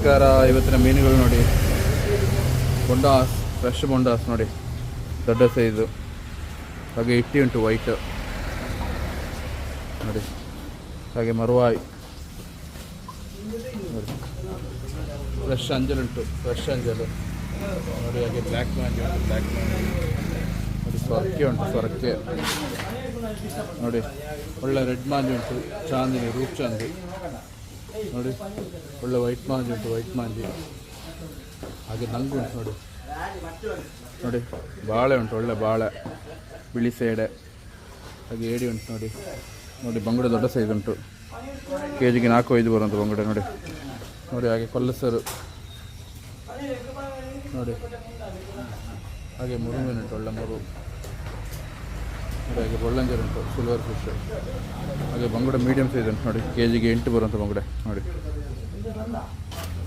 ನಮಸ್ಕಾರ. ಇವತ್ತಿನ ಮೀನುಗಳು ನೋಡಿ, ಬೊಂಡಾಸ್, ಫ್ರೆಶ್ ಬೊಂಡಾಸ್ ನೋಡಿ, ದೊಡ್ಡ ಸೈಜು. ಹಾಗೆ ಇಟ್ಟಿ ಉಂಟು ವೈಟ್ ನೋಡಿ, ಹಾಗೆ ಮರುವಾಯಿ ನೋಡಿ, ಫ್ರೆಶ್ ಅಂಜಲ್ ಉಂಟು, ಫ್ರೆಶ್ ಅಂಜಲು ನೋಡಿ. ಹಾಗೆ ಬ್ಲ್ಯಾಕ್ ಮಾಂಜಿ ಉಂಟು, ಬ್ಲ್ಯಾಕ್ ಮಾಂಜಿ ನೋಡಿ. ಸೊರಕೆ ಉಂಟು, ಸೊರಕೆ ನೋಡಿ. ಒಳ್ಳೆ ರೆಡ್ ಮಾಂಜಿ ಉಂಟು, ಚಾಂದಿನಿ, ರೂಪ್ ಚಾಂದಿ ನೋಡಿ. ಒಳ್ಳೆ ವೈಟ್ ಮಾಂಜಿ ಉಂಟು, ವೈಟ್ ಮಾಂಜಿ. ಹಾಗೆ ನಂಗು ಉಂಟು ನೋಡಿ ನೋಡಿ. ಬಾಳೆ ಉಂಟು, ಒಳ್ಳೆ ಬಾಳೆ, ಬಿಳಿ ಸೇಡೆ. ಹಾಗೆ ಏಡಿ ಉಂಟು ನೋಡಿ ನೋಡಿ. ಬಂಗುಡೆ ದೊಡ್ಡ ಸೈಜ್ ಉಂಟು, ಕೆಜಿಗೆ 4-5 ಬರುವಂಥ ಬಂಗುಡೆ ನೋಡಿ ನೋಡಿ. ಹಾಗೆ ಕೊಲ್ಲಸರು ನೋಡಿ. ಹಾಗೆ ಮುರು ಮೀನು ಉಂಟು, ಒಳ್ಳೆ ಮುರು ನೋಡಿ. ಹಾಗೆ ಬೊಳ್ಳಂಜರ್ ಉಂಟು, ಸಿಲ್ವರ್ ಫಿಶ್. ಹಾಗೆ ಬಂಗುಡೆ ಮೀಡಿಯಮ್ ಸೈಜ್ ಉಂಟು ನೋಡಿ, ಕೆಜಿಗೆ 8 ಬರುವಂಥ ಬಂಗುಡೆ ನೋಡಿ.